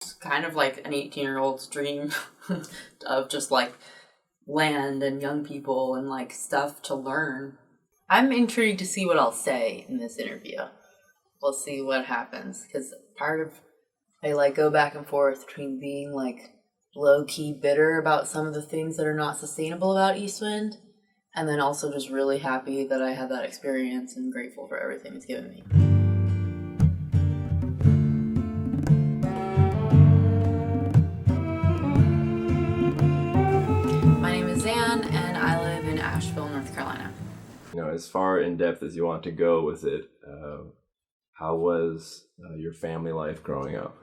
It's kind of like an 18-year-old's dream of just like land and young people and like stuff to learn. I'm intrigued to see what I'll say in this interview. We'll see what happens, because part of I like go back and forth between being like low-key bitter about some of the things that are not sustainable about Eastwind, and then also just really happy that I had that experience and grateful for everything it's given me. My name is Zan, and I live in Asheville, North Carolina. As far in depth as you want to go with it, how was your family life growing up?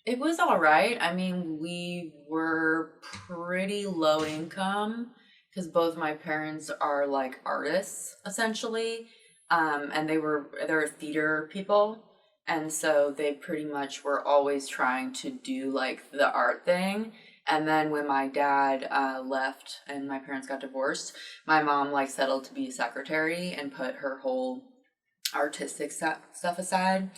It was all right. I mean, we were pretty low income because both my parents are like artists essentially, and they're theater people, and so they pretty much were always trying to do like the art thing. And then when my dad left and my parents got divorced, my mom like settled to be a secretary and put her whole artistic stuff aside.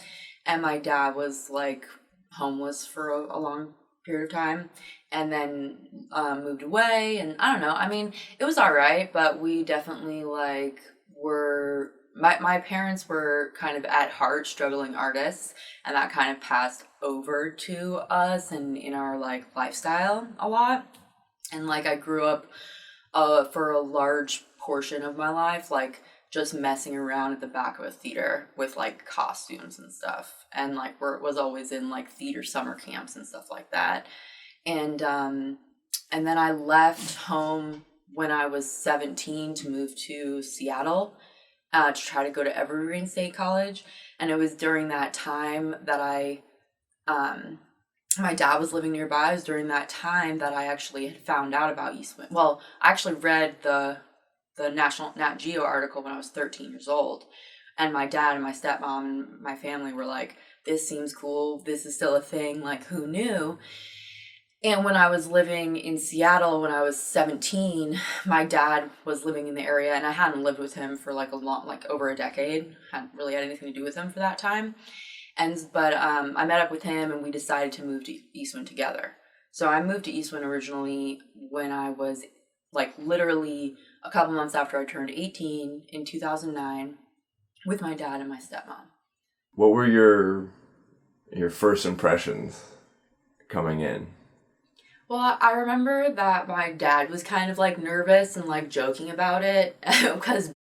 And my dad was like homeless for a long period of time, and then moved away. And I don't know. I mean, it was all right, but we definitely like were. My parents were kind of at heart struggling artists, and that kind of passed over to us and in our like lifestyle a lot. And like I grew up for a large portion of my life like just messing around at the back of a theater with like costumes and stuff, and like was always in like theater summer camps and stuff like that. And then I left home when I was 17 to move to Seattle to try to go to Evergreen State College. And it was during that time that my dad was living nearby. It was during that time that I actually had found out about Eastwind. Well, I actually read the National Nat Geo article when I was 13 years old. And my dad and my stepmom and my family were like, this seems cool. This is still a thing. Like, who knew? And when I was living in Seattle, when I was 17, my dad was living in the area, and I hadn't lived with him for like over a decade. Hadn't really had anything to do with him for that time. But I met up with him, and we decided to move to Eastwind together. So I moved to Eastwind originally when I was like literally a couple months after I turned 18 in 2009 with my dad and my stepmom. What were your first impressions coming in? Well, I remember that my dad was kind of like nervous and like joking about it because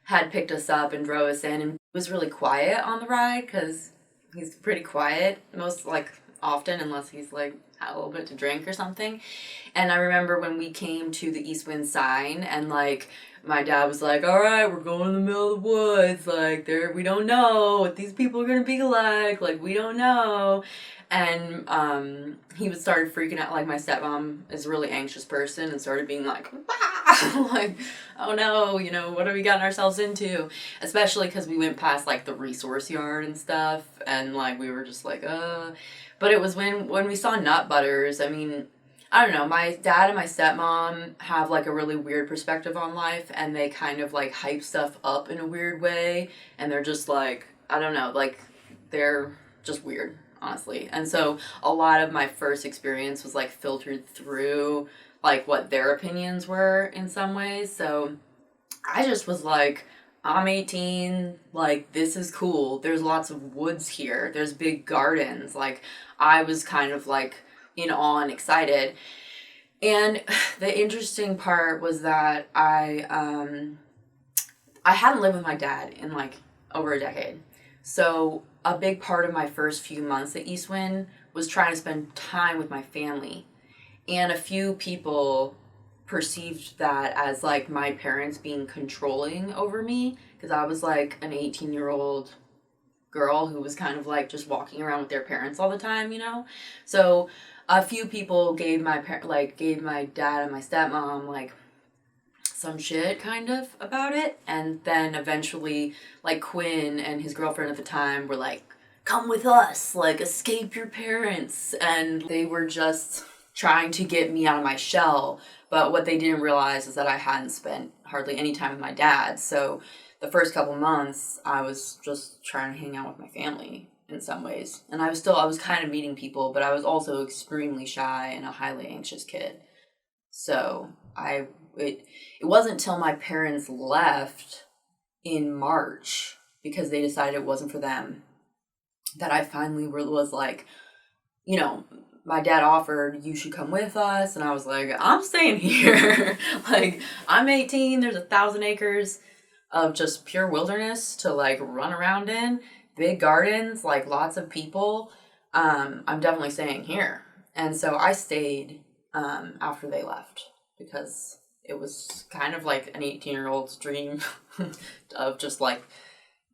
had picked us up and drove us in, and was really quiet on the ride because he's pretty quiet most like often unless he's like had a little bit to drink or something. And I remember when we came to the Eastwind sign, and like my dad was like, all right, we're going in the middle of the woods, like we don't know what these people are gonna be like we don't know. And he started freaking out. Like my stepmom is a really anxious person and started being like, ah! Like, oh no, what have we gotten ourselves into? Especially because we went past like the resource yard and stuff, and like we were just like, But it was when we saw nutbutters. I mean, I don't know, my dad and my stepmom have like a really weird perspective on life, and they kind of like hype stuff up in a weird way, and they're just like, I don't know, like they're just weird, honestly. And so a lot of my first experience was like filtered through like what their opinions were in some ways. So I just was like, I'm 18, like this is cool. There's lots of woods here. There's big gardens. Like I was kind of like in awe and excited. And the interesting part was that I hadn't lived with my dad in like over a decade. So a big part of my first few months at Eastwind was trying to spend time with my family. And a few people perceived that as like my parents being controlling over me, because I was like an 18-year-old girl who was kind of like just walking around with their parents all the time, So a few people gave my dad and my stepmom like some shit kind of about it. And then eventually like Quinn and his girlfriend at the time were like, come with us, like escape your parents. And they were just trying to get me out of my shell. But what they didn't realize is that I hadn't spent hardly any time with my dad. So the first couple months, I was just trying to hang out with my family in some ways. And I was kind of meeting people, but I was also extremely shy and a highly anxious kid. So it wasn't until my parents left in March, because they decided it wasn't for them, that I finally was like, you know, my dad offered, you should come with us. And I was like, I'm staying here. Like, I'm 18. There's 1,000 acres of just pure wilderness to like run around in. Big gardens, like lots of people. I'm definitely staying here. And so I stayed after they left, because it was kind of like an 18-year-old's dream of just like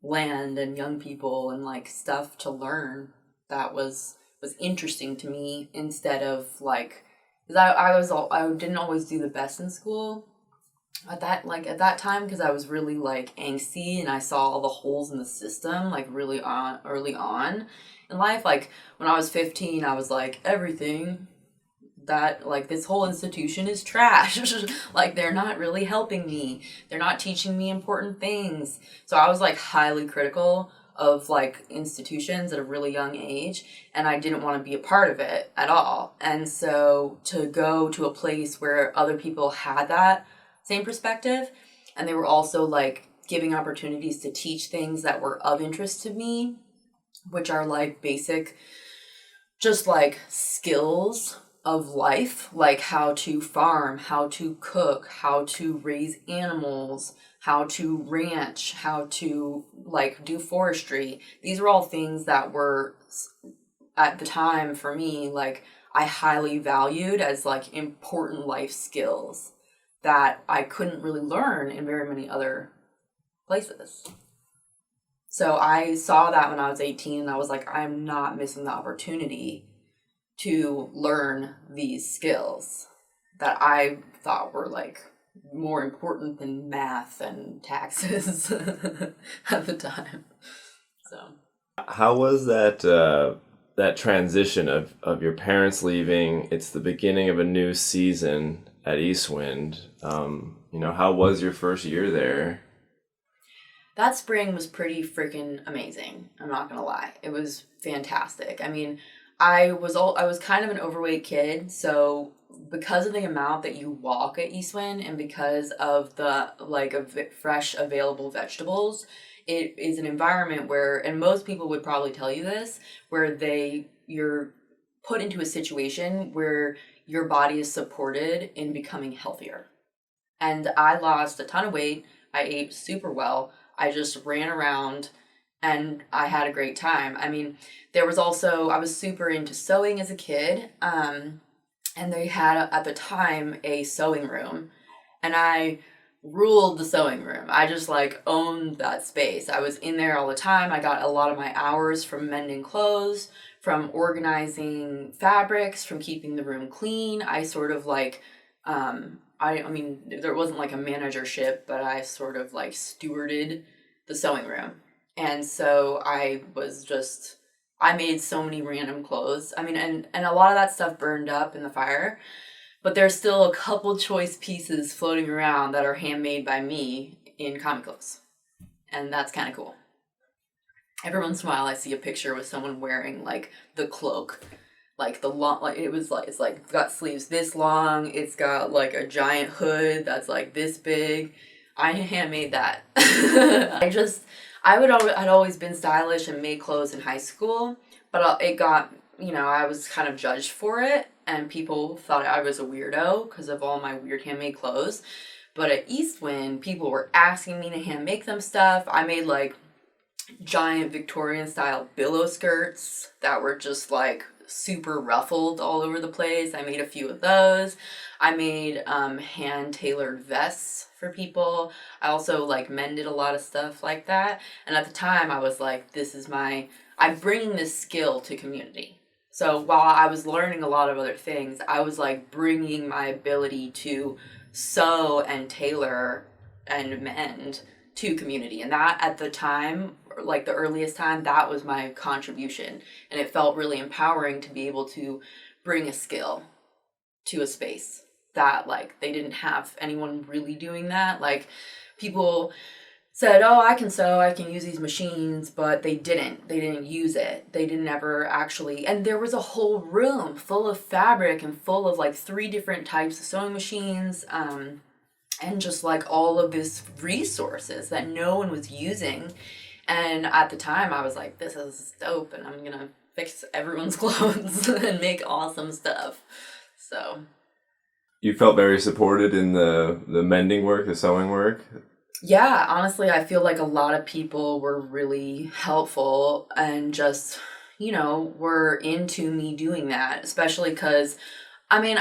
land and young people and like stuff to learn that was interesting to me, instead of like, because I didn't always do the best in school at that time, because I was really like angsty and I saw all the holes in the system like really early on in life. Like when I was 15, I was like, everything that like this whole institution is trash. Like they're not really helping me. They're not teaching me important things. So I was like highly critical of like institutions at a really young age, and I didn't want to be a part of it at all. And so to go to a place where other people had that same perspective, and they were also like giving opportunities to teach things that were of interest to me, which are like basic, just like skills of life, like how to farm, how to cook, how to raise animals, how to ranch, how to like do forestry. These are all things that were at the time for me, like I highly valued as like important life skills that I couldn't really learn in very many other places. So I saw that when I was 18, and I was like, I'm not missing the opportunity to learn these skills that I thought were like more important than math and taxes at the time. So How was that that transition of your parents leaving? It's the beginning of a new season at Eastwind. How was your first year there? that spring was pretty freaking amazing. I'm not gonna lie, it was fantastic. I mean, I was kind of an overweight kid, so because of the amount that you walk at Eastwind and because of the like fresh available vegetables, it is an environment where, and most people would probably tell you this, where you're put into a situation where your body is supported in becoming healthier. And I lost a ton of weight. I ate super well. I just ran around and I had a great time. I mean, there was also, I was super into sewing as a kid. And they had at the time a sewing room, and I ruled the sewing room. I just like owned that space. I was in there all the time. I got a lot of my hours from mending clothes, from organizing fabrics, from keeping the room clean. I sort of like, I mean, there wasn't like a managership, but I sort of like stewarded the sewing room. And so I made so many random clothes. I mean, and a lot of that stuff burned up in the fire, but there's still a couple choice pieces floating around that are handmade by me in comic clothes. And that's kind of cool. Every once in a while I see a picture with someone wearing like the cloak, like the long, like it's like got sleeves this long, it's got like a giant hood that's like this big. I handmade that. I'd always been stylish and made clothes in high school, but it got, I was kind of judged for it, and people thought I was a weirdo because of all my weird handmade clothes. But at Eastwind, people were asking me to hand make them stuff. I made like giant Victorian style billow skirts that were just like super ruffled all over the place. I made a few of those. I made hand tailored vests for people. I also like mended a lot of stuff like that. And at the time I was like, I'm bringing this skill to community. So while I was learning a lot of other things, I was like bringing my ability to sew and tailor and mend to community. And that at the time, like the earliest time, that was my contribution. And it felt really empowering to be able to bring a skill to a space that like they didn't have anyone really doing that. Like people said, "Oh, I can sew, I can use these machines," but they didn't. They didn't use it. They didn't ever actually. And there was a whole room full of fabric and full of like 3 different types of sewing machines, and just like all of this resources that no one was using. And at the time, I was like, "This is dope, and I'm gonna fix everyone's clothes and make awesome stuff." So. You felt very supported in the mending work, the sewing work? Yeah, honestly, I feel like a lot of people were really helpful and just, were into me doing that, especially because, I mean,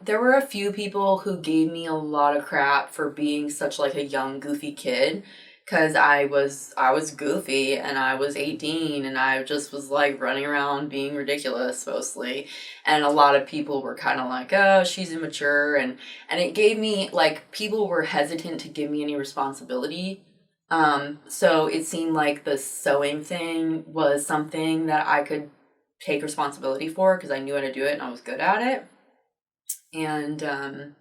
there were a few people who gave me a lot of crap for being such like a young, goofy kid, because I was goofy and I was 18 and I just was like running around being ridiculous mostly. And a lot of people were kind of like, "Oh, she's immature," and it gave me like people were hesitant to give me any responsibility. So it seemed like the sewing thing was something that I could take responsibility for because I knew how to do it and I was good at it. And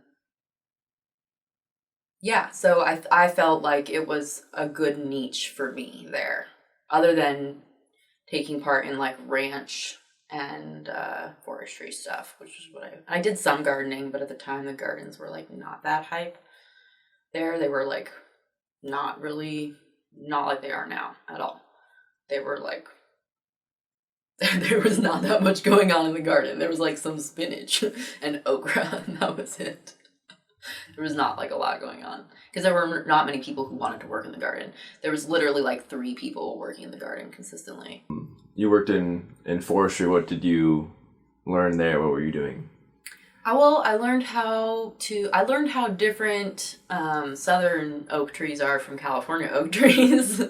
yeah, so I felt like it was a good niche for me there, other than taking part in like ranch and forestry stuff, which is what I did some gardening, but at the time the gardens were like not that hype there. They were like not really, not like they are now at all. They were like there was not that much going on in the garden. There was like some spinach and okra, and that was it. There was not like a lot going on because there were not many people who wanted to work in the garden. There was literally like 3 people working in the garden consistently. You worked in forestry. What did you learn there? What were you doing? Well, I learned how different southern oak trees are from California oak trees,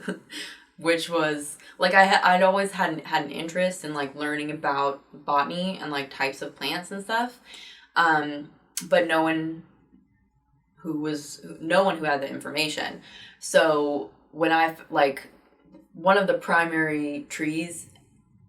which was like I'd always had an interest in like learning about botany and like types of plants and stuff, but no one who had the information. So when one of the primary trees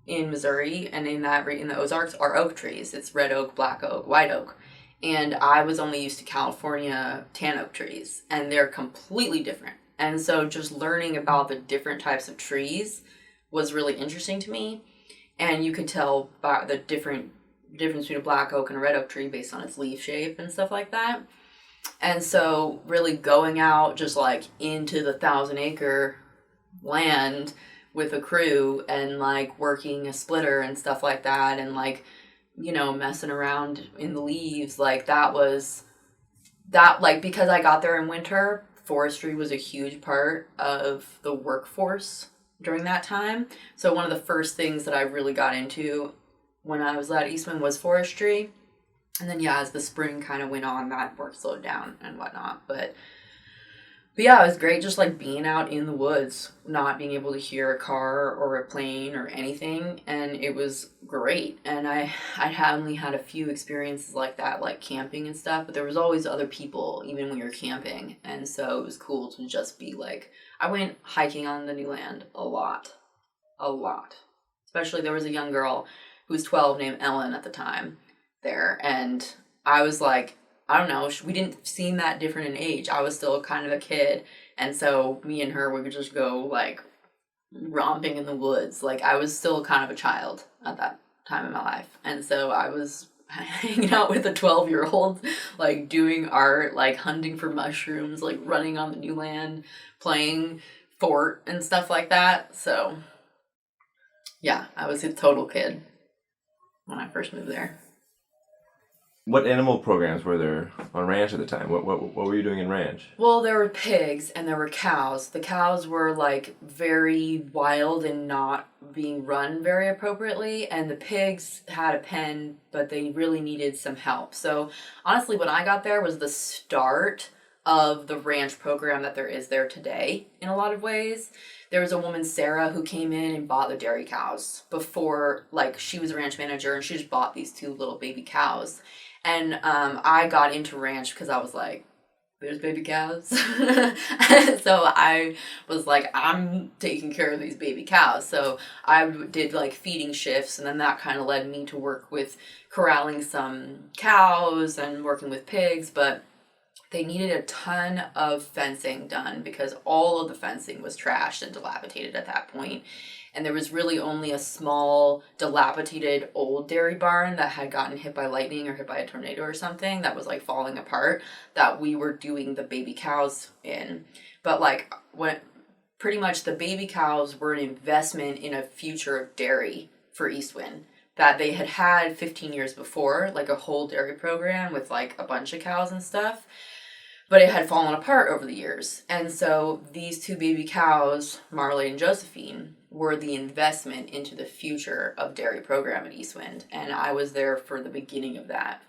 in Missouri and in the Ozarks are oak trees. It's red oak, black oak, white oak. And I was only used to California tan oak trees, and they're completely different. And so just learning about the different types of trees was really interesting to me. And you could tell by the difference between a black oak and a red oak tree based on its leaf shape and stuff like that. And so really going out just like into the 1,000-acre land with a crew and like working a splitter and stuff like that and like, messing around in the leaves, like because I got there in winter, forestry was a huge part of the workforce during that time. So one of the first things that I really got into when I was at Eastman was forestry. And then, yeah, as the spring kind of went on, that work slowed down and whatnot. But yeah, it was great just like being out in the woods, not being able to hear a car or a plane or anything. And it was great. And I only had a few experiences like that, like camping and stuff. But there was always other people, even when you're camping. And so it was cool to just be like, I went hiking on the new land a lot. Especially there was a young girl who was 12 named Ellen at the time there, and I was like, I don't know, we didn't seem that different in age. I was still kind of a kid, and so me and her would just go like romping in the woods. Like I was still kind of a child at that time in my life, and so I was hanging out with a 12-year-old, like doing art, like hunting for mushrooms, like running on the new land, playing fort and stuff like that. So yeah, I was a total kid when I first moved there. What animal programs were there on ranch at the time? What were you doing in ranch? Well, there were pigs and there were cows. The cows were like very wild and not being run very appropriately, and the pigs had a pen, but they really needed some help. So honestly, when I got there was the start of the ranch program that there is there today in a lot of ways. There was a woman, Sarah, who came in and bought the dairy cows before, like, she was a ranch manager and she just bought these 2 little baby cows. And I got into ranch because I was like, there's baby cows. So I was like, I'm taking care of these baby cows. So I did like feeding shifts, and then that kind of led me to work with corralling some cows and working with pigs. But they needed a ton of fencing done because all of the fencing was trashed and dilapidated at that point. And there was really only a small, dilapidated old dairy barn that had gotten hit by lightning or hit by a tornado or something that was like falling apart that we were doing the baby cows in. But like when pretty much the baby cows were an investment in a future of dairy for Eastwind that they had had 15 years before, like a whole dairy program with like a bunch of cows and stuff. But it had fallen apart over the years. And so these two baby cows, Marley and Josephine, were the investment into the future of dairy program at Eastwind. And I was there for the beginning of that.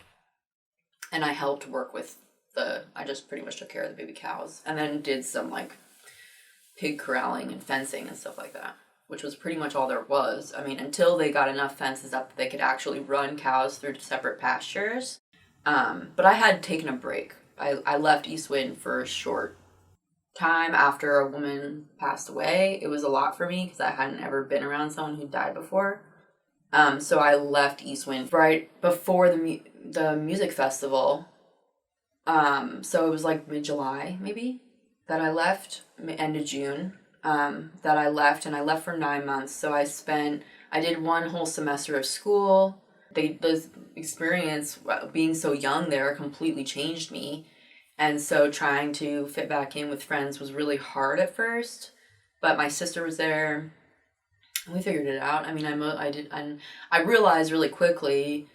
And I helped work with I just pretty much took care of the baby cows. And then did some like pig corralling and fencing and stuff like that, which was pretty much all there was. I mean, until they got enough fences up that they could actually run cows through separate pastures. But I had taken a break. I left Eastwind for a short time after a woman passed away. It was a lot for me because I hadn't ever been around someone who died before. So I left Eastwind right before the music festival. So it was like mid-July maybe that I left, end of June, that I left, and I left for 9 months. So I did one whole semester of school. The experience being so young there completely changed me. And so trying to fit back in with friends was really hard at first, but my sister was there. We figured it out. I mean, I realized really quickly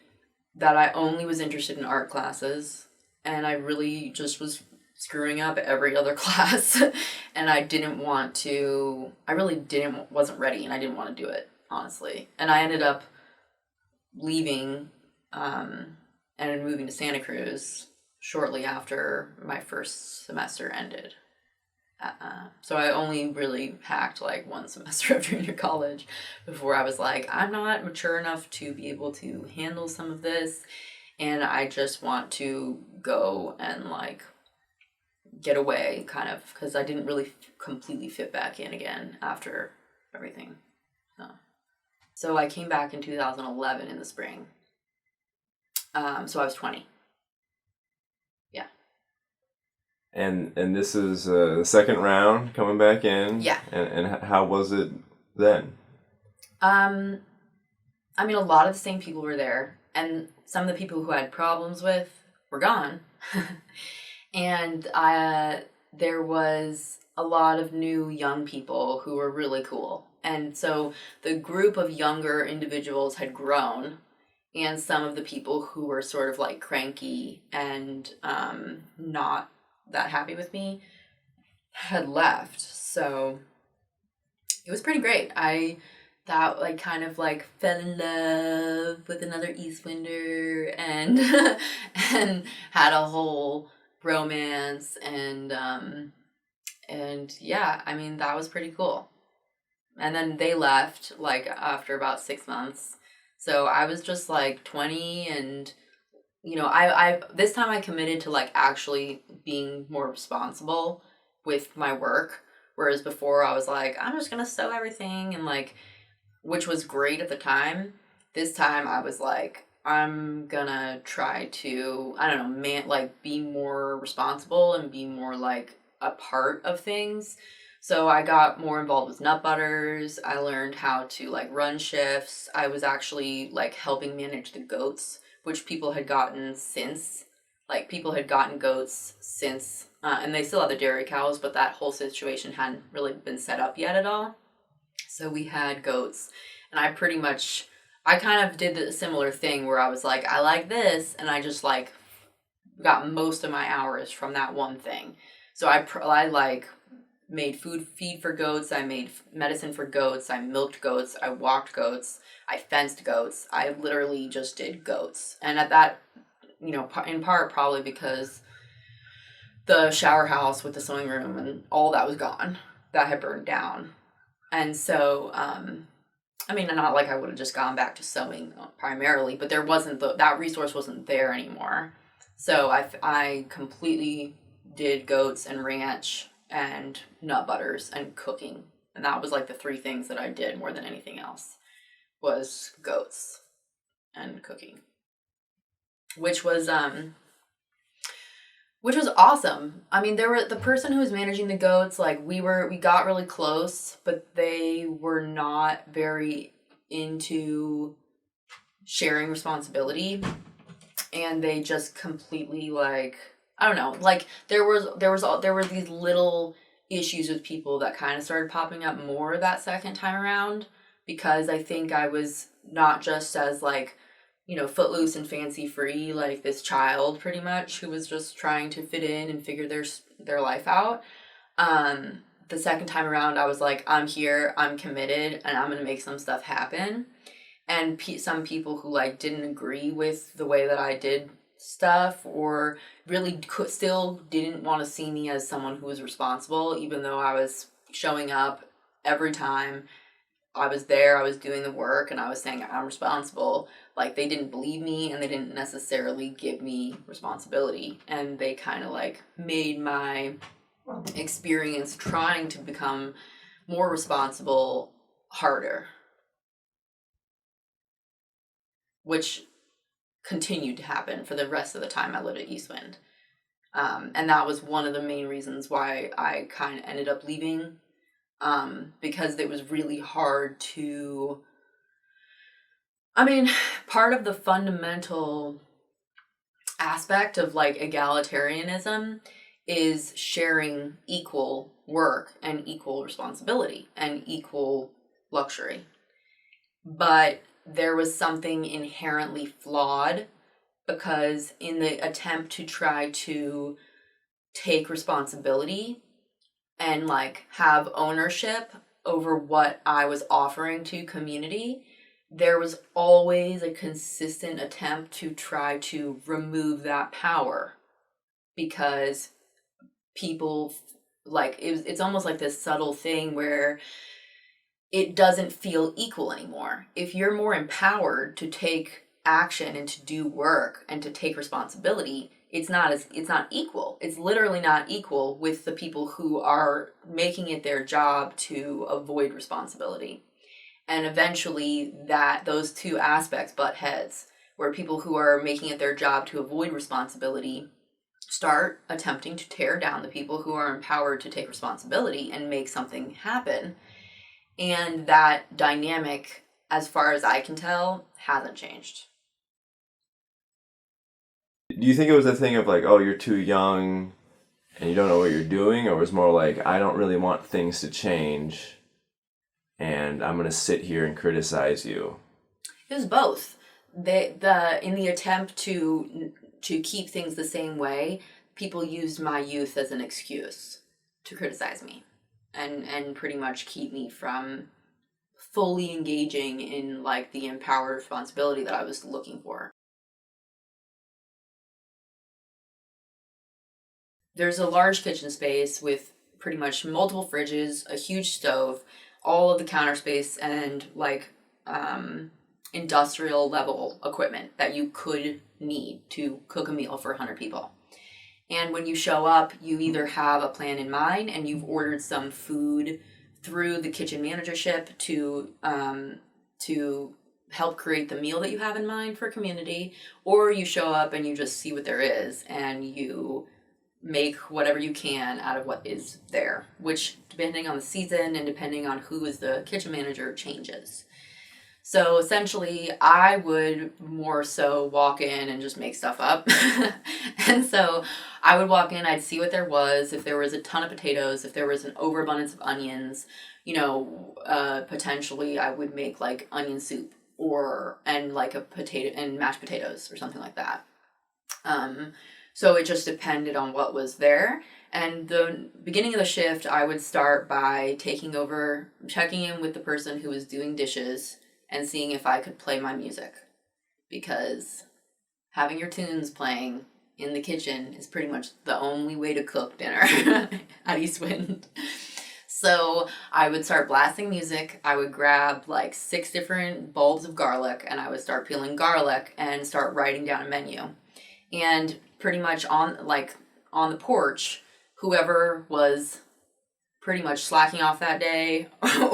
that I only was interested in art classes, and I really just was screwing up every other class, and I wasn't ready, and I didn't want to do it, honestly. And I ended up leaving and moving to Santa Cruz shortly after my first semester ended. So I only really hacked like one semester of junior college before I was like, I'm not mature enough to be able to handle some of this, and I just want to go and like get away, kind of, because I didn't really completely fit back in again after everything. So I came back in 2011 in the spring. So I was 20. Yeah. And this is the second round coming back in. Yeah. And how was it then? I mean, a lot of the same people were there, and some of the people who I had problems with were gone. And there was a lot of new young people who were really cool. And so the group of younger individuals had grown, and some of the people who were sort of like cranky and not that happy with me had left. So it was pretty great. Kind of fell in love with another Eastwinder and and had a whole romance and yeah, I mean, that was pretty cool. And then they left like after about 6 months. So I was just like 20, and I this time I committed to like actually being more responsible with my work, whereas before I was like, I'm just gonna sew everything, and like, which was great at the time. This time I was like, I'm gonna try to, I don't know, be more responsible and be more like a part of things. So I got more involved with nutbutters. I learned how to like run shifts. I was actually like helping manage the goats, which people had gotten goats since, and they still have the dairy cows, but that whole situation hadn't really been set up yet at all. So we had goats, and I kind of did the similar thing where I was like, I like this, and I just like got most of my hours from that one thing. So I like made feed for goats, I made medicine for goats, I milked goats, I walked goats, I fenced goats. I literally just did goats. And at that, in part probably because the shower house with the sewing room and all that was gone, that had burned down. And so, I mean, not like I would have just gone back to sewing primarily, but there wasn't that resource wasn't there anymore. So I completely did goats and ranch and nut butters and cooking. And that was like the three things that I did more than anything else, was goats and cooking, which was, which was awesome. I mean, there were the person who was managing the goats, like we got really close, but they were not very into sharing responsibility, and they just completely like, I don't know, like there were these little issues with people that kind of started popping up more that second time around, because I think I was not just as like, footloose and fancy free, like this child pretty much who was just trying to fit in and figure their life out. The second time around, I was like, I'm here, I'm committed, and I'm gonna make some stuff happen. And some people who like didn't agree with the way that I did stuff, or really still didn't want to see me as someone who was responsible, even though I was showing up every time. I was there, I was doing the work, and I was saying I'm responsible. Like, they didn't believe me, and they didn't necessarily give me responsibility. And they kind of like made my experience trying to become more responsible harder, which continued to happen for the rest of the time I lived at Eastwind. And that was one of the main reasons why I kind of ended up leaving, because it was really hard to, I mean, part of the fundamental aspect of like egalitarianism is sharing equal work and equal responsibility and equal luxury. But there was something inherently flawed, because in the attempt to try to take responsibility and like have ownership over what I was offering to community, there was always a consistent attempt to try to remove that power, because people like it's almost like this subtle thing where it doesn't feel equal anymore. If you're more empowered to take action and to do work and to take responsibility, it's not equal. It's literally not equal with the people who are making it their job to avoid responsibility. And eventually those two aspects butt heads, where people who are making it their job to avoid responsibility start attempting to tear down the people who are empowered to take responsibility and make something happen. And that dynamic, as far as I can tell, hasn't changed. Do you think it was a thing of like, oh, you're too young and you don't know what you're doing? Or it was more like, I don't really want things to change and I'm going to sit here and criticize you? It was both. In the attempt to keep things the same way, people used my youth as an excuse to criticize me and pretty much keep me from fully engaging in like the empowered responsibility that I was looking for. There's a large kitchen space with pretty much multiple fridges, a huge stove, all of the counter space, and like industrial level equipment that you could need to cook a meal for 100 people. And when you show up, you either have a plan in mind and you've ordered some food through the kitchen managership to help create the meal that you have in mind for community, or you show up and you just see what there is and you make whatever you can out of what is there, which depending on the season and depending on who is the kitchen manager changes. So essentially, I would more so walk in and just make stuff up. And so I would walk in, I'd see what there was, if there was a ton of potatoes, if there was an overabundance of onions, potentially I would make like onion soup and like a potato and mashed potatoes or something like that. So it just depended on what was there. And the beginning of the shift, I would start by checking in with the person who was doing dishes and seeing if I could play my music. Because having your tunes playing in the kitchen is pretty much the only way to cook dinner at Eastwind. So I would start blasting music. I would grab like 6 different bulbs of garlic and I would start peeling garlic and start writing down a menu. And pretty much on the porch, whoever was pretty much slacking off that day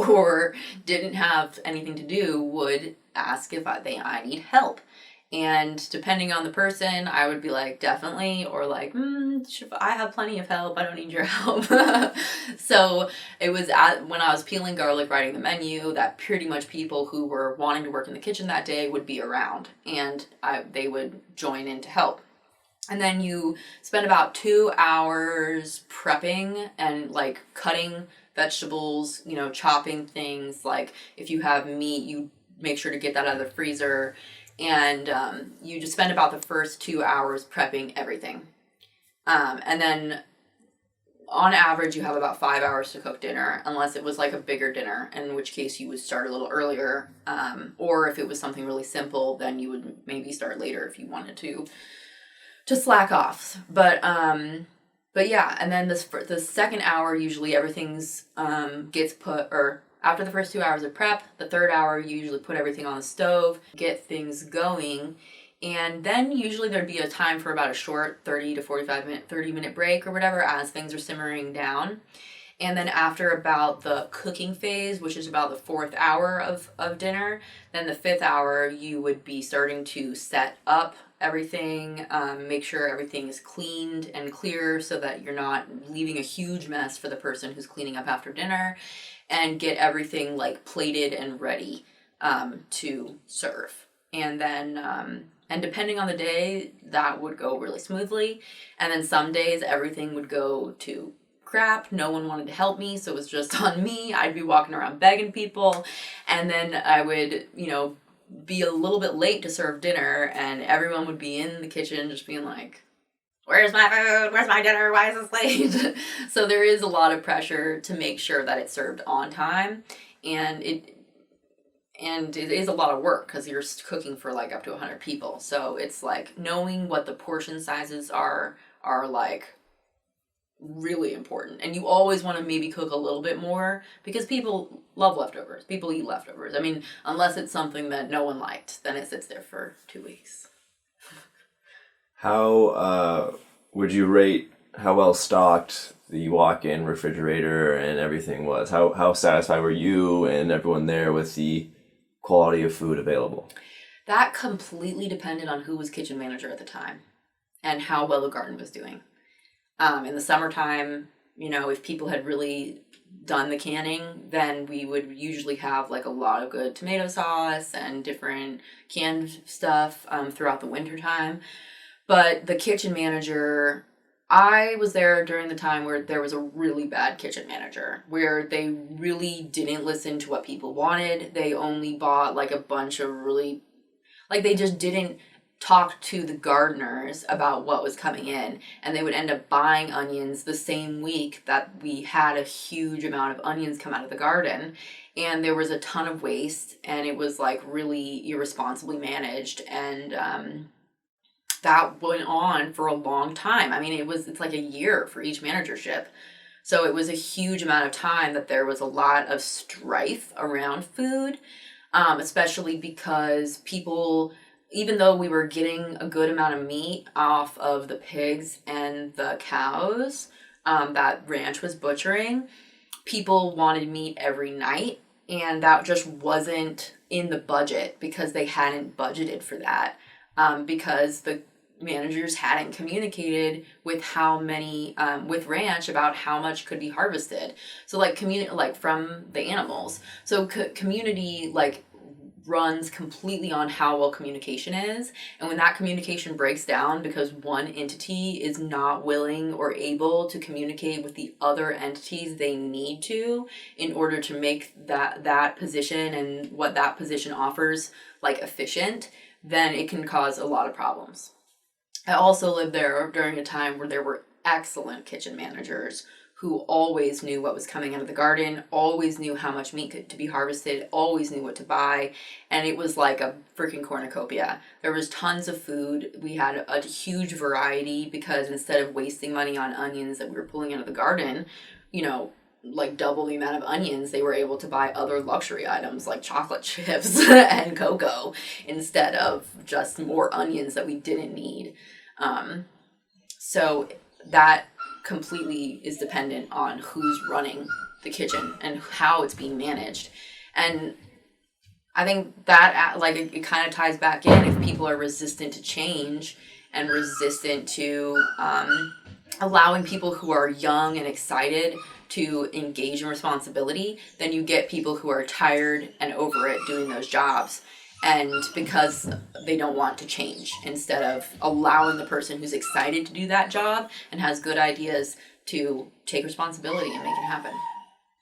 or didn't have anything to do would ask if I need help. And depending on the person, I would be like, definitely, or like, I have plenty of help. I don't need your help. So it was when I was peeling garlic, writing the menu, that pretty much people who were wanting to work in the kitchen that day would be around, and they would join in to help. And then you spend about 2 hours prepping and like cutting vegetables, chopping things. Like if you have meat, you make sure to get that out of the freezer. And you just spend about the first 2 hours prepping everything. And then on average, you have about 5 hours to cook dinner, unless it was like a bigger dinner, in which case you would start a little earlier. Or if it was something really simple, then you would maybe start later if you wanted to slack off. But yeah, and then the second hour, usually everything's gets put, or after the first 2 hours of prep, the third hour, you usually put everything on the stove, get things going, and then usually there'd be a time for about a short 30 minute break or whatever as things are simmering down. And then after about the cooking phase, which is about the fourth hour of dinner, then the fifth hour, you would be starting to set up everything, make sure everything is cleaned and clear so that you're not leaving a huge mess for the person who's cleaning up after dinner, and get everything like plated and ready to serve. And then, and depending on the day, that would go really smoothly. And then some days everything would go to crap. No one wanted to help me, so it was just on me. I'd be walking around begging people. And then I would, be a little bit late to serve dinner, and everyone would be in the kitchen just being like, where's my food? Where's my dinner? Why is this late? So there is a lot of pressure to make sure that it's served on time. And it is a lot of work because you're cooking for like up to 100 people. So it's like knowing what the portion sizes are like really important. And you always want to maybe cook a little bit more because people love leftovers. People eat leftovers. I mean, unless it's something that no one liked, then it sits there for 2 weeks. How would you rate how well stocked the walk-in refrigerator and everything was? How satisfied were you and everyone there with the quality of food available? That completely depended on who was kitchen manager at the time and how well the garden was doing. In the summertime, if people had really done the canning, then we would usually have like a lot of good tomato sauce and different canned stuff throughout the winter time. But the kitchen manager, I was there during the time where there was a really bad kitchen manager, where they really didn't listen to what people wanted. They only bought like a bunch of really, like they just didn't talk to the gardeners about what was coming in, and they would end up buying onions the same week that we had a huge amount of onions come out of the garden, and there was a ton of waste, and it was like really irresponsibly managed, and that went on for a long time. I mean, it's like a year for each managership. So it was a huge amount of time that there was a lot of strife around food, especially because people, even though we were getting a good amount of meat off of the pigs and the cows that ranch was butchering, people wanted meat every night, and that just wasn't in the budget because they hadn't budgeted for that, because the managers hadn't communicated with how many with ranch about how much could be harvested. So like from the animals. So community runs completely on how well communication is. And when that communication breaks down because one entity is not willing or able to communicate with the other entities they need to in order to make that position and what that position offers efficient, then it can cause a lot of problems. I also lived there during a time where there were excellent kitchen managers who always knew what was coming out of the garden, always knew how much meat to be harvested, always knew what to buy, and it was like a freaking cornucopia. There was tons of food. We had a huge variety because instead of wasting money on onions that we were pulling out of the garden, double the amount of onions, they were able to buy other luxury items like chocolate chips and cocoa instead of just more onions that we didn't need. So that completely is dependent on who's running the kitchen and how it's being managed. And I think that like it kind of ties back in if people are resistant to change and resistant to allowing people who are young and excited to engage in responsibility, then you get people who are tired and over it doing those jobs. And because they don't want to change, instead of allowing the person who's excited to do that job and has good ideas to take responsibility and make it happen.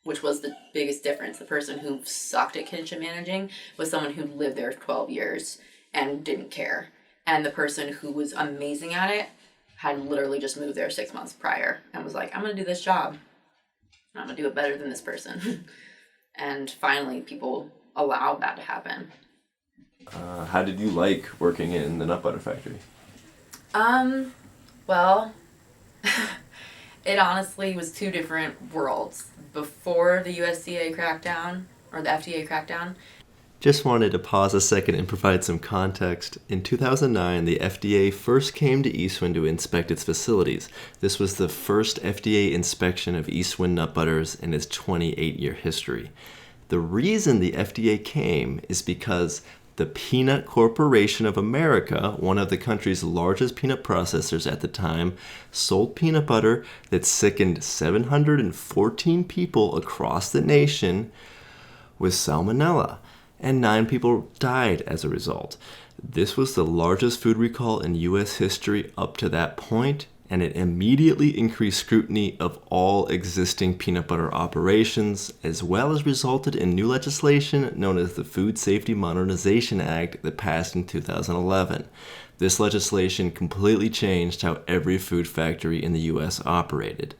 Which was the biggest difference. The person who sucked at kitchen managing was someone who lived there 12 years and didn't care. And the person who was amazing at it had literally just moved there 6 months prior and was like, I'm going to do this job. I'm going to do it better than this person. And finally, people allowed that to happen. How did you like working in the nut butter factory? Well, it honestly was two different worlds. Before the USDA crackdown, or the FDA crackdown. Just wanted to pause a second and provide some context. In 2009, the FDA first came to Eastwind to inspect its facilities. This was the first FDA inspection of Eastwind nut butters in its 28-year history. The reason the FDA came is because the Peanut Corporation of America, one of the country's largest peanut processors at the time, sold peanut butter that sickened 714 people across the nation with salmonella, and 9 people died as a result. This was the largest food recall in U.S. history up to that point, and it immediately increased scrutiny of all existing peanut butter operations, as well as resulted in new legislation known as the Food Safety Modernization Act that passed in 2011. This legislation completely changed how every food factory in the U.S. operated.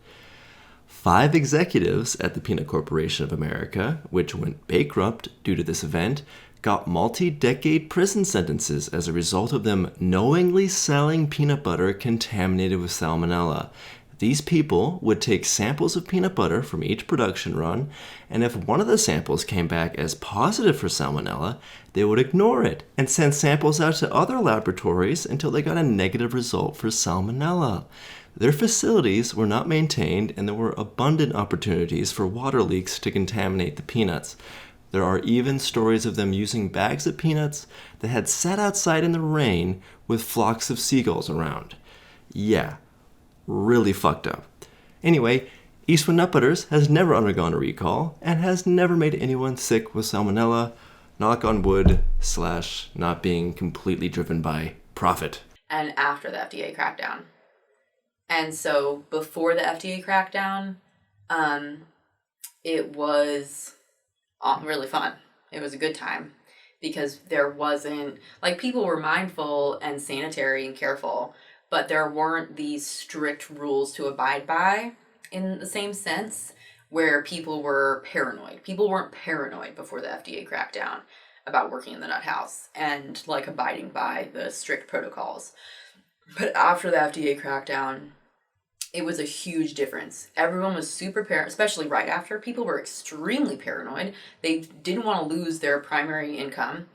5 executives at the Peanut Corporation of America, which went bankrupt due to this event, got multi-decade prison sentences as a result of them knowingly selling peanut butter contaminated with salmonella. These people would take samples of peanut butter from each production run, and if one of the samples came back as positive for salmonella, they would ignore it and send samples out to other laboratories until they got a negative result for salmonella. Their facilities were not maintained, and there were abundant opportunities for water leaks to contaminate the peanuts. There are even stories of them using bags of peanuts that had sat outside in the rain with flocks of seagulls around. Yeah, really fucked up. Anyway, Eastwind Nut Butters has never undergone a recall and has never made anyone sick with salmonella. Knock on wood / not being completely driven by profit. And after the FDA crackdown. And so before the FDA crackdown, it was really fun. It was a good time because there wasn't, like, people were mindful and sanitary and careful, but there weren't these strict rules to abide by in the same sense where people were paranoid. People weren't paranoid before the FDA crackdown about working in the nut house and, like, abiding by the strict protocols. But after the FDA crackdown, it was a huge difference. Everyone was super paranoid, especially right after. People were extremely paranoid. They didn't want to lose their primary income.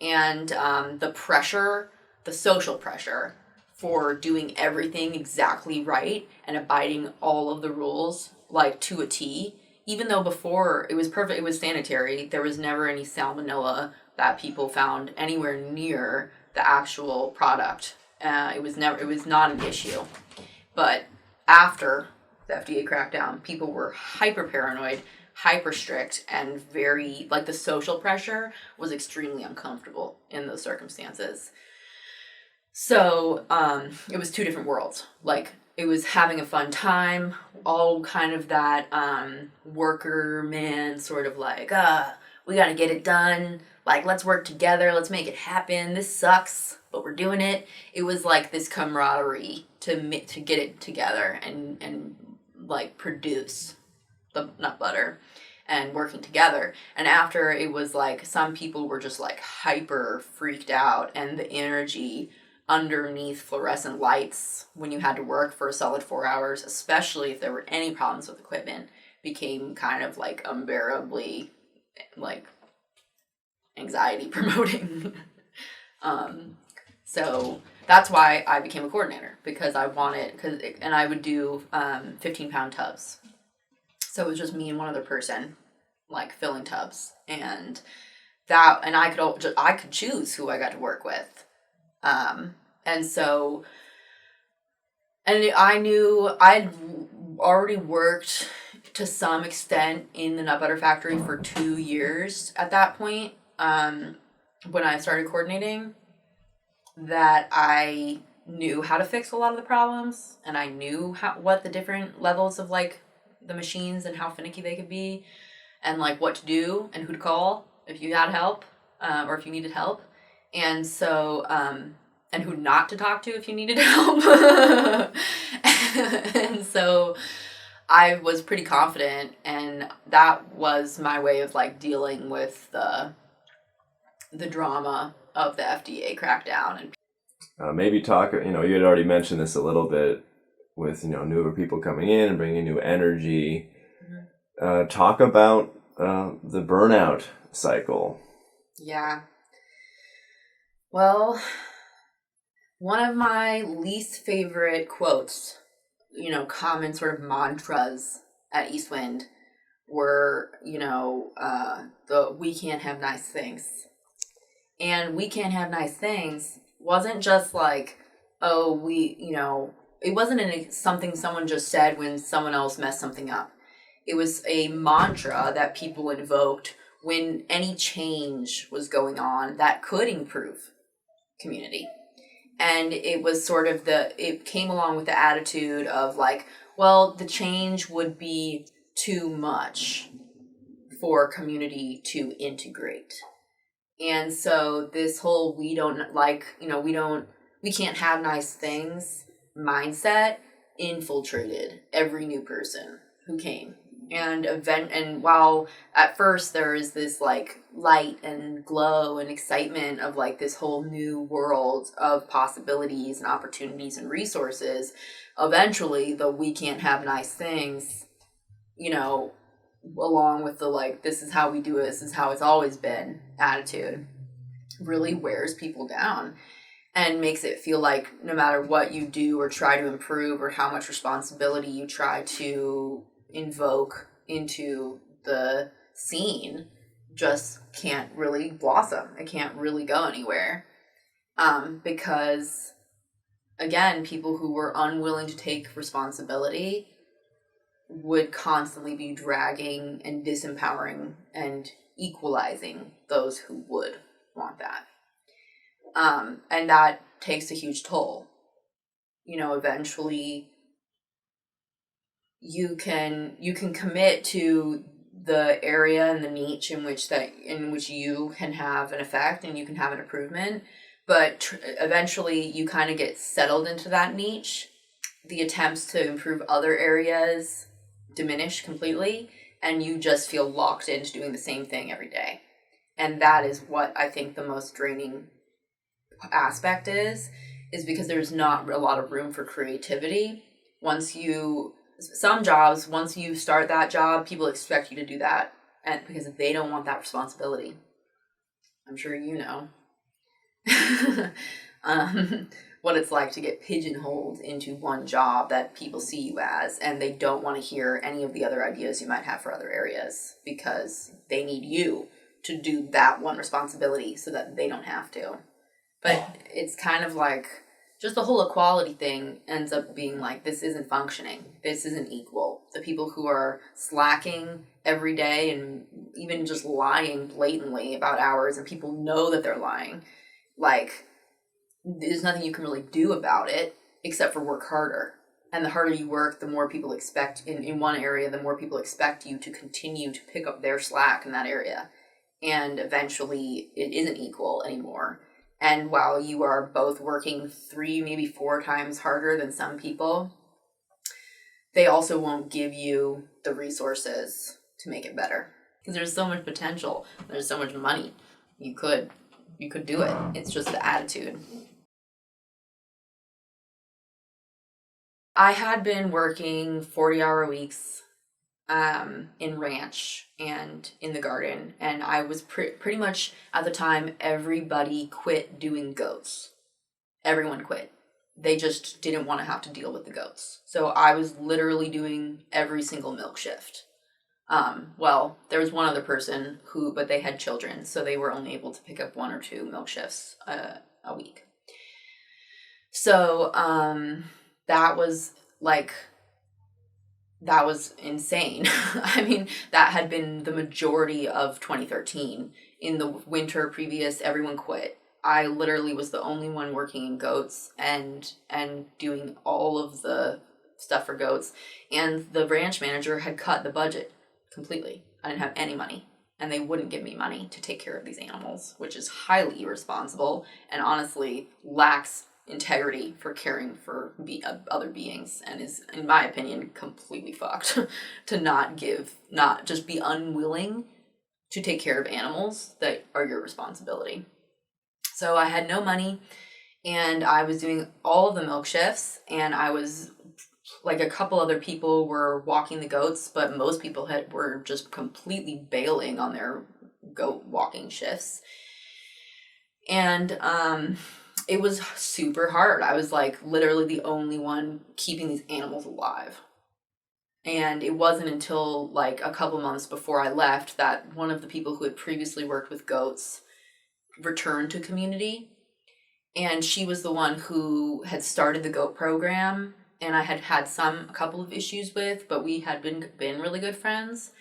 And the pressure, the social pressure for doing everything exactly right and abiding all of the rules, like, to a T. Even though before it was perfect, it was sanitary, there was never any salmonella that people found anywhere near the actual product. It was not an issue. But after the FDA crackdown, people were hyper paranoid, hyper strict, and very, like, the social pressure was extremely uncomfortable in those circumstances. So it was two different worlds. Like, it was having a fun time, all kind of that worker man sort of like, we got to get it done. Like, let's work together. Let's make it happen. This sucks, but we're doing it. It was like this camaraderie to get it together and like produce the nut butter and working together. And after, it was like some people were just like hyper freaked out, and the energy underneath fluorescent lights when you had to work for a solid 4 hours, especially if there were any problems with equipment, became kind of like unbearably like anxiety promoting. So that's why I became a coordinator, because I wanted, and I would do 15-pound tubs. So it was just me and one other person, like, filling tubs. And that, and I could choose who I got to work with. And so, and I knew I'd already worked to some extent in the nut butter factory for 2 years at that point, when I started coordinating, that I knew how to fix a lot of the problems, and I knew what the different levels of like the machines and how finicky they could be, and like what to do and who to call if you had help, or if you needed help. And so, and who not to talk to if you needed help. And so I was pretty confident, and that was my way of like dealing with the drama of the FDA crackdown. And maybe talk, you had already mentioned this a little bit with, newer people coming in and bringing new energy. Talk about the burnout cycle. Yeah. Well, one of my least favorite quotes, common sort of mantras at Eastwind were, the "we can't have nice things." And "we can't have nice things" wasn't just like, oh, it wasn't something someone just said when someone else messed something up. It was a mantra that people invoked when any change was going on that could improve community. And it was sort of it came along with the attitude of like, well, the change would be too much for community to integrate. And so this whole we can't have nice things mindset infiltrated every new person who came. And while at first there is this like light and glow and excitement of like this whole new world of possibilities and opportunities and resources, eventually the "we can't have nice things," along with the like, this is how we do it, this is how it's always been attitude, really wears people down and makes it feel like no matter what you do or try to improve or how much responsibility you try to invoke into the scene, just can't really blossom. It can't really go anywhere. Because, again, people who were unwilling to take responsibility would constantly be dragging and disempowering and equalizing those who would want that. And that takes a huge toll. Eventually you can commit to the area and the niche in which you can have an effect and you can have an improvement, but eventually you kind of get settled into that niche. The attempts to improve other areas diminish completely, and you just feel locked into doing the same thing every day. And that is what I think the most draining aspect is because there's not a lot of room for creativity. Some jobs, once you start that job, people expect you to do that, and because they don't want that responsibility. I'm sure you know what it's like to get pigeonholed into one job that people see you as, and they don't want to hear any of the other ideas you might have for other areas because they need you to do that one responsibility so that they don't have to. But it's kind of like, just the whole equality thing ends up being like, this isn't functioning. This isn't equal. The people who are slacking every day and even just lying blatantly about hours, and people know that they're lying, like, there's nothing you can really do about it except for work harder. And the harder you work, the more people expect in one area, the more people expect you to continue to pick up their slack in that area. And eventually it isn't equal anymore. And while you are both working 3, maybe 4 times harder than some people, they also won't give you the resources to make it better. Because there's so much potential. There's so much money. You could do it. It's just the attitude. I had been working 40-hour weeks in ranch and in the garden, and I was pretty much, at the time, everybody quit doing goats. Everyone quit. They just didn't want to have to deal with the goats. So I was literally doing every single milk shift. Well, there was one other person but they had children, so they were only able to pick up 1 or 2 milk shifts a week. So, that was insane. I mean, that had been the majority of 2013. In the winter previous, everyone quit. I literally was the only one working in goats and doing all of the stuff for goats. And the ranch manager had cut the budget completely. I didn't have any money. And they wouldn't give me money to take care of these animals, which is highly irresponsible and honestly lacks integrity for caring for other beings, and is, in my opinion, completely fucked to not just be unwilling to take care of animals that are your responsibility. So I had no money, and I was doing all of the milk shifts, and I was like, a couple other people were walking the goats, but most people were just completely bailing on their goat walking shifts. And it was super hard. I was like literally the only one keeping these animals alive. And it wasn't until like a couple months before I left that one of the people who had previously worked with goats returned to community. And she was the one who had started the goat program, and I had a couple of issues with, but we had been really good friends.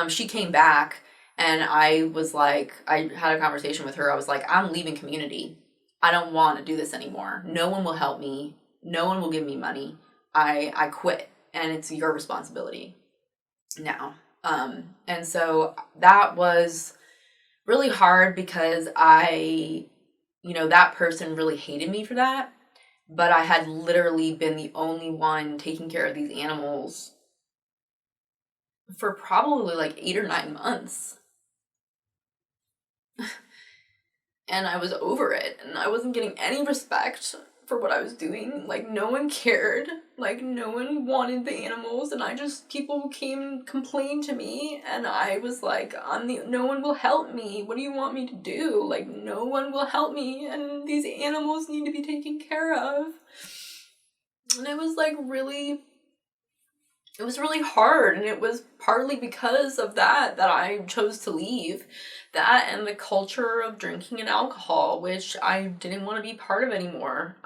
She came back, and I was like, I had a conversation with her. I was like, I'm leaving community. I don't want to do this anymore. No one will help me. No one will give me money. I quit, and it's your responsibility now. And so that was really hard because that person really hated me for that. But I had literally been the only one taking care of these animals for probably like 8 or 9 months. And I was over it, and I wasn't getting any respect for what I was doing. Like, no one cared. Like, no one wanted the animals, and people came and complained to me, and I was like, no one will help me. What do you want me to do? Like, no one will help me, and these animals need to be taken care of. And it was like really hard, and it was partly because of that I chose to leave. That and the culture of drinking and alcohol, which I didn't want to be part of anymore.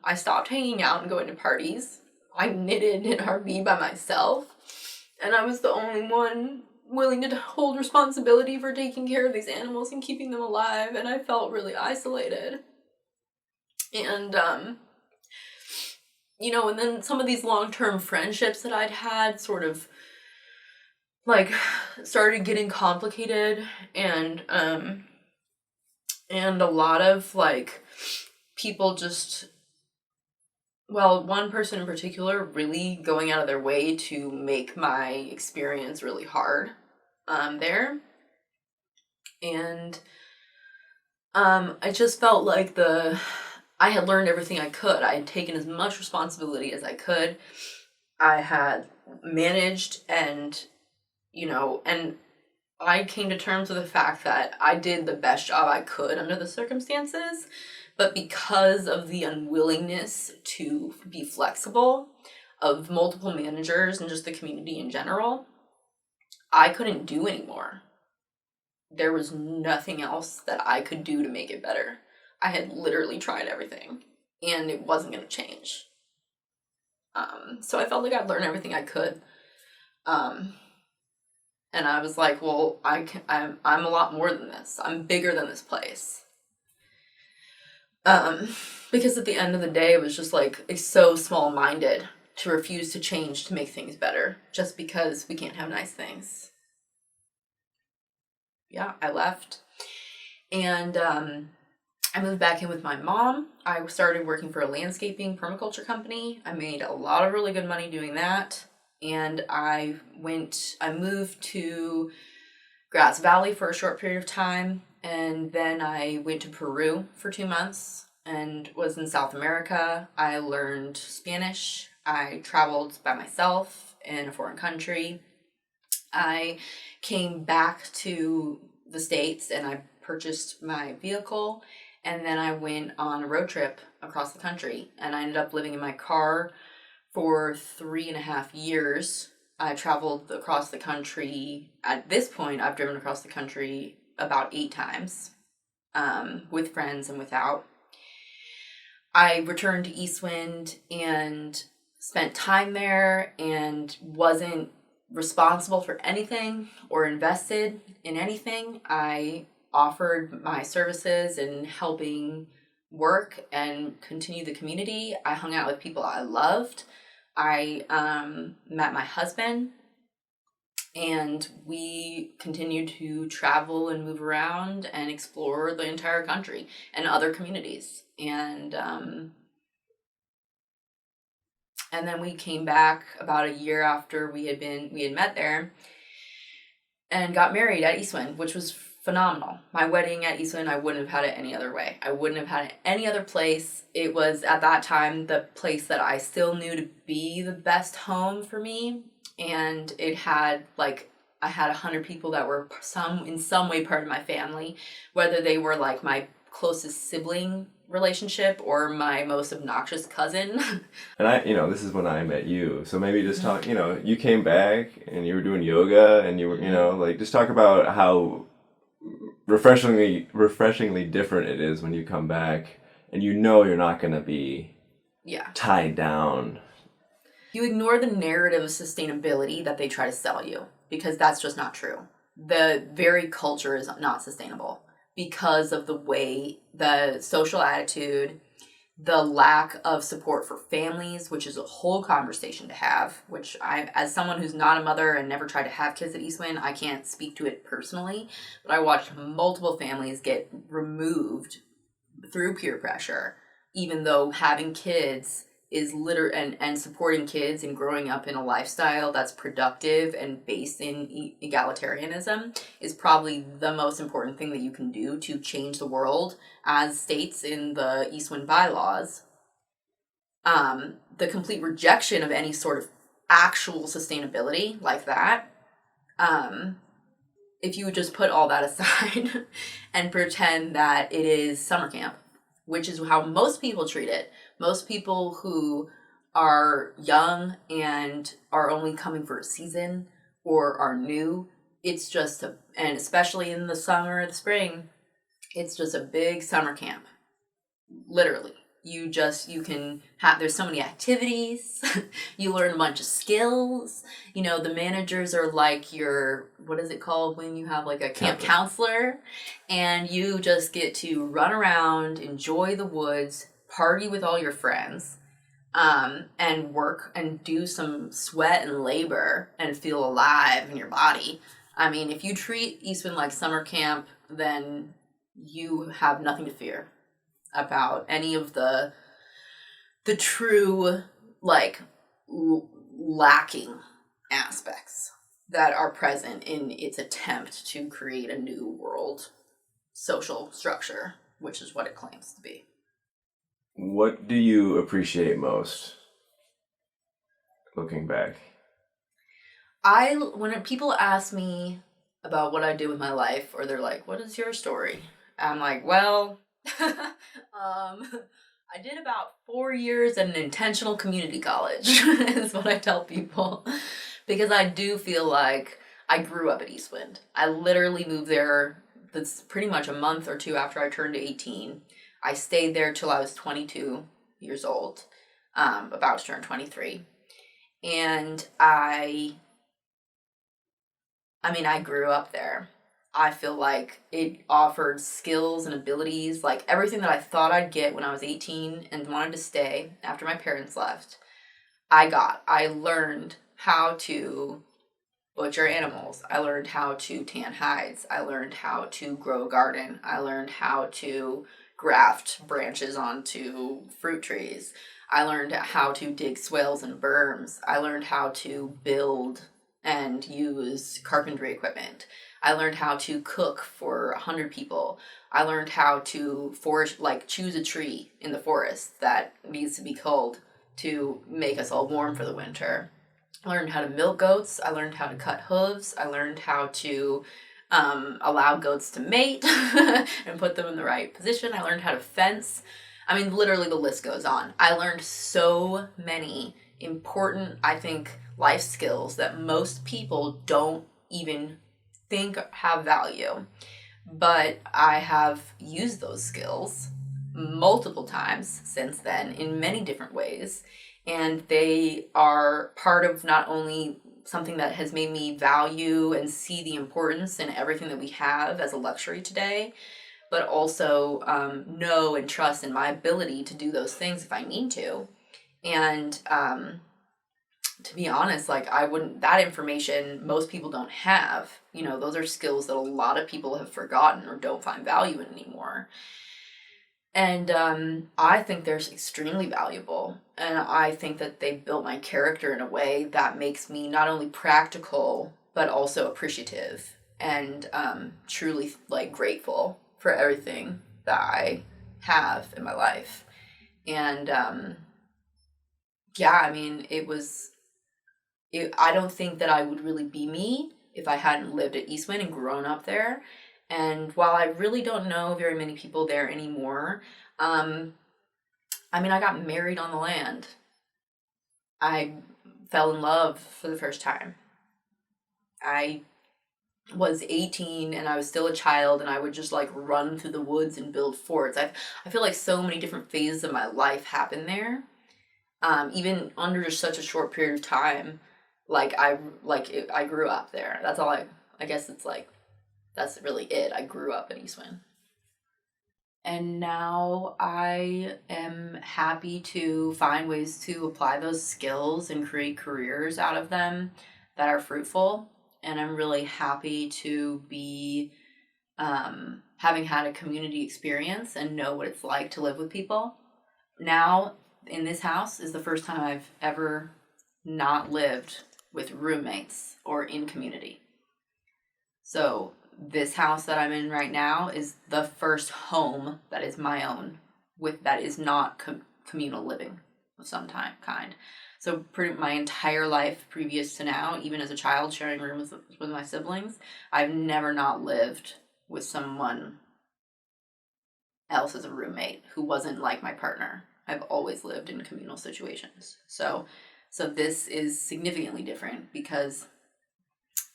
I stopped hanging out and going to parties. I knitted in RV by myself, and I was the only one willing to hold responsibility for taking care of these animals and keeping them alive, and I felt really isolated. And, and then some of these long-term friendships that I'd had sort of like started getting complicated, and a lot of like people one person in particular really going out of their way to make my experience really hard there. And I just felt like I had learned everything I could. I had taken as much responsibility as I could. I had managed and I came to terms with the fact that I did the best job I could under the circumstances, but because of the unwillingness to be flexible of multiple managers and just the community in general, I couldn't do anymore. There was nothing else that I could do to make it better. I had literally tried everything, and it wasn't going to change. So I felt like I'd learned everything I could. And I was like, well, I'm a lot more than this. I'm bigger than this place. Because at the end of the day, it was just like, it's so small-minded to refuse to change to make things better just because we can't have nice things. Yeah, I left. And I moved back in with my mom. I started working for a landscaping permaculture company. I made a lot of really good money doing that. And I moved to Grass Valley for a short period of time. And then I went to Peru for 2 months and was in South America. I learned Spanish. I traveled by myself in a foreign country. I came back to the States and I purchased my vehicle. And then I went on a road trip across the country. And I ended up living in my car for 3.5 years I traveled across the country. At this point, I've driven across the country about 8 times, with friends and without. I returned to Eastwind and spent time there and wasn't responsible for anything or invested in anything. I offered my services in helping work and continue the community. I hung out with people I loved. I met my husband, and we continued to travel and move around and explore the entire country and other communities. And then we came back about a year after we had met there and got married at Eastwind, which was phenomenal. My wedding at Eastwind, I wouldn't have had it any other way. I wouldn't have had it any other place. It was, at that time, the place that I still knew to be the best home for me. And it had, I had 100 people that were in some way part of my family, whether they were, my closest sibling relationship or my most obnoxious cousin. And this is when I met you. So maybe just talk, you came back and you were doing yoga and you were, just talk about how refreshingly different it is when you come back and you're not going to be tied down. You ignore the narrative of sustainability that they try to sell you, because that's just not true. The very culture is not sustainable because of the way, the social attitude, the lack of support for families, which is a whole conversation to have, which I, as someone who's not a mother and never tried to have kids at Eastwind, I can't speak to it personally, but I watched multiple families get removed through peer pressure, even though having kids is and supporting kids and growing up in a lifestyle that's productive and based in egalitarianism is probably the most important thing that you can do to change the world, as states in the Eastwind bylaws. The complete rejection of any sort of actual sustainability like that, if you would just put all that aside and pretend that it is summer camp, which is how most people treat it. Most people who are young and are only coming for a season or are new, it's just, and especially in the summer or the spring, it's just a big summer camp. Literally. There's so many activities. You learn a bunch of skills. The managers are like your, what is it called when you have a camp counselor? And you just get to run around, enjoy the woods, party with all your friends, and work and do some sweat and labor and feel alive in your body. I mean, if you treat Eastwind like summer camp, then you have nothing to fear about any of the true, lacking aspects that are present in its attempt to create a new world social structure, which is what it claims to be. What do you appreciate most, looking back? When people ask me about what I do with my life, or they're like, what is your story? I'm like, well, I did about 4 years at an intentional community college, is what I tell people. Because I do feel like I grew up at Eastwind. I literally moved there, that's pretty much a month or two after I turned 18. I stayed there till I was 22 years old, about to turn 23. And I grew up there. I feel like it offered skills and abilities, everything that I thought I'd get when I was 18 and wanted to stay after my parents left, I got. I learned how to butcher animals. I learned how to tan hides. I learned how to grow a garden. I learned how to graft branches onto fruit trees. I learned how to dig swales and berms. I learned how to build and use carpentry equipment. I learned how to cook for 100 people. I learned how to choose a tree in the forest that needs to be culled to make us all warm for the winter. I learned how to milk goats. I learned how to cut hooves. I learned how to allow goats to mate and put them in the right position. I learned how to fence. I mean, literally the list goes on. I learned so many important, I think, life skills that most people don't even think have value. But I have used those skills multiple times since then in many different ways. And they are part of not only something that has made me value and see the importance in everything that we have as a luxury today, but also know and trust in my ability to do those things if I need to. And to be honest, like that information most people don't have. You know, those are skills that a lot of people have forgotten or don't find value in anymore. And I think they're extremely valuable. And I think that they built my character in a way that makes me not only practical, but also appreciative and truly like grateful for everything that I have in my life. And I mean, I don't think that I would really be me if I hadn't lived at Eastwind and grown up there. And while I really don't know very many people there anymore, I mean, I got married on the land. I fell in love for the first time. I was 18 and I was still a child, and I would just like run through the woods and build forts. I feel like so many different phases of my life happened there. Even under just such a short period of time, I grew up there. That's all I guess it's like, that's really it. I grew up in Eastwind. And now I am happy to find ways to apply those skills and create careers out of them that are fruitful. And I'm really happy to be having had a community experience and know what it's like to live with people. Now, in this house is the first time I've ever not lived with roommates or in community. So this house that I'm in right now is the first home that is my own, that is not communal living of some kind. So my entire life previous to now, even as a child sharing rooms with my siblings, I've never not lived with someone else as a roommate who wasn't like my partner. I've always lived in communal situations. So this is significantly different because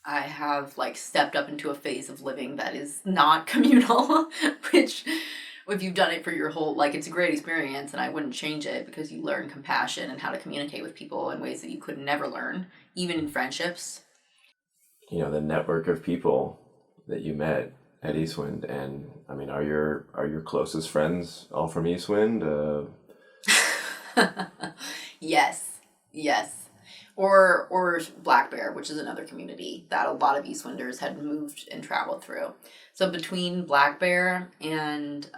I have like stepped up into a phase of living that is not communal, which if you've done it for your whole, like, it's a great experience and I wouldn't change it because you learn compassion and how to communicate with people in ways that you could never learn, even in friendships. You know, the network of people that you met at Eastwind, and I mean, are your closest friends all from Eastwind? Yes. Or Black Bear, which is another community that a lot of Eastwinders had moved and traveled through. So between Black Bear and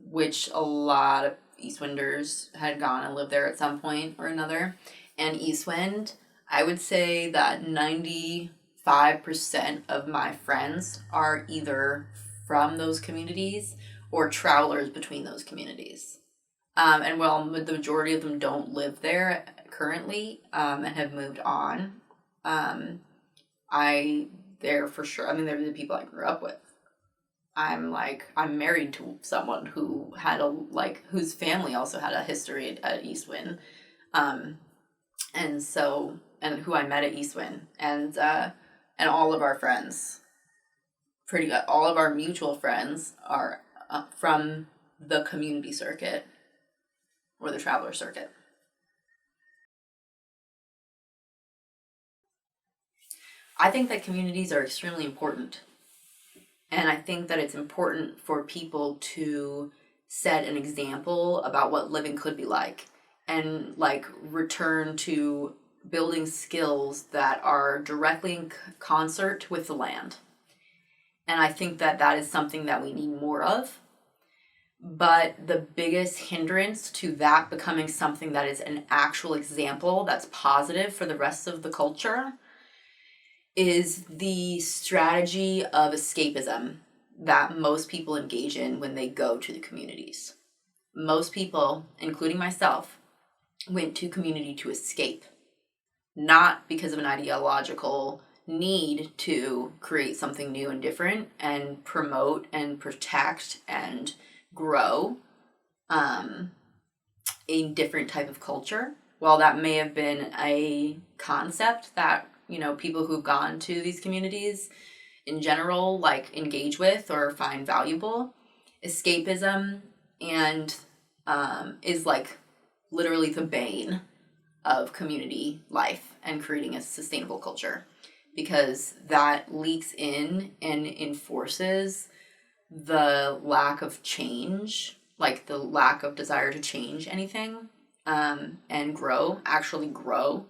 which a lot of Eastwinders had gone and lived there at some point or another, and Eastwind, I would say that 95% of my friends are either from those communities or travelers between those communities. And while the majority of them don't live there currently and have moved on, they're for sure, I mean, they're the people I grew up with. I'm married to someone who had whose family also had a history at Eastwind. And who I met at Eastwind. And all of our friends, all of our mutual friends are from the community circuit or the traveler circuit. I think that communities are extremely important. And I think that it's important for people to set an example about what living could be like and return to building skills that are directly in concert with the land. And I think that is something that we need more of. But the biggest hindrance to that becoming something that is an actual example that's positive for the rest of the culture is the strategy of escapism that most people engage in when they go to the communities. Most people, including myself, went to community to escape, not because of an ideological need to create something new and different and promote and protect and grow a different type of culture, while that may have been a concept that, people who've gone to these communities in general, like, engage with or find valuable, escapism and is, like, literally the bane of community life and creating a sustainable culture, because that leaks in and enforces the lack of change, like the lack of desire to change anything, and actually grow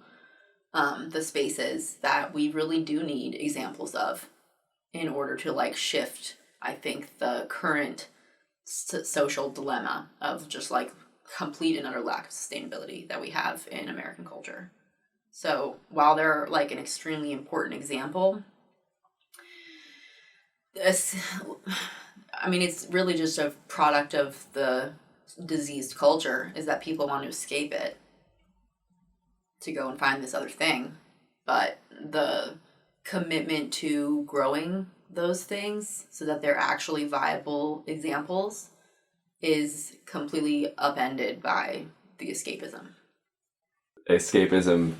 the spaces that we really do need examples of in order to, like, shift, I think, the current social dilemma of just, like, complete and utter lack of sustainability that we have in American culture. So while they're, like, an extremely important example, it's really just a product of the diseased culture, is that people want to escape it to go and find this other thing. But the commitment to growing those things so that they're actually viable examples is completely upended by the escapism. Escapism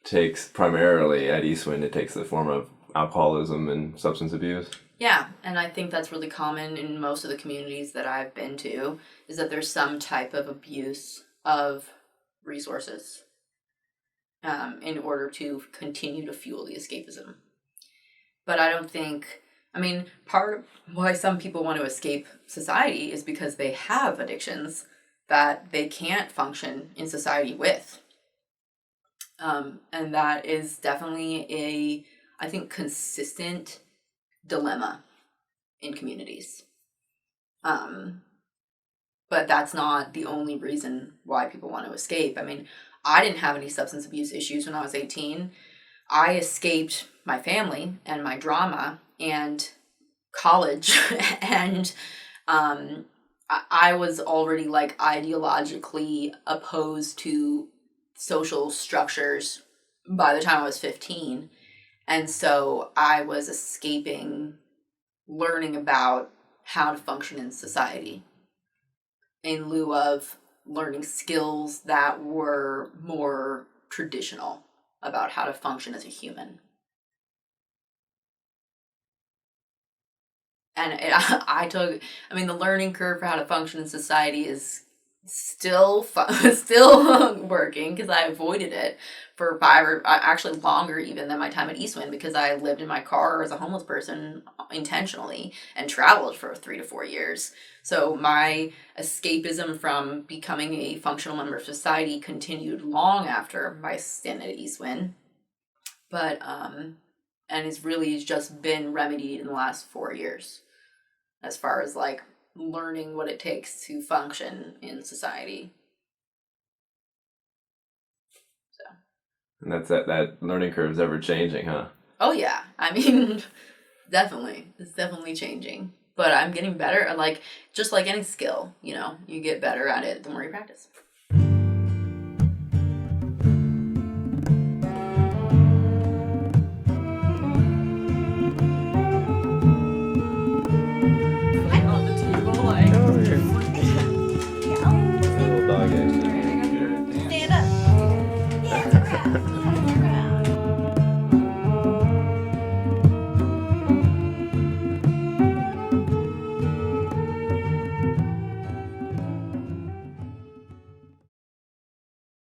takes primarily, at Eastwind, it takes the form of alcoholism and substance abuse. Yeah, and I think that's really common in most of the communities that I've been to, is that there's some type of abuse of resources in order to continue to fuel the escapism. But I don't think, part of why some people want to escape society is because they have addictions that they can't function in society with. And that is definitely I think, consistent dilemma in communities. But that's not the only reason why people want to escape. I didn't have any substance abuse issues when I was 18. I escaped my family and my drama and college, and I was already, like, ideologically opposed to social structures by the time I was 15. And so I was escaping learning about how to function in society in lieu of learning skills that were more traditional about how to function as a human. And the learning curve for how to function in society is still working, because I avoided it for 5 or actually longer even than my time at Eastwind, because I lived in my car as a homeless person intentionally and traveled for 3 to 4 years. So my escapism from becoming a functional member of society continued long after my stint at Eastwind, but and it's really just been remedied in the last 4 years as far as, like, learning what it takes to function in society. So. And that learning curve is ever changing, huh? Oh yeah, definitely, it's definitely changing. But I'm getting better. Just like any skill, you get better at it the more you practice.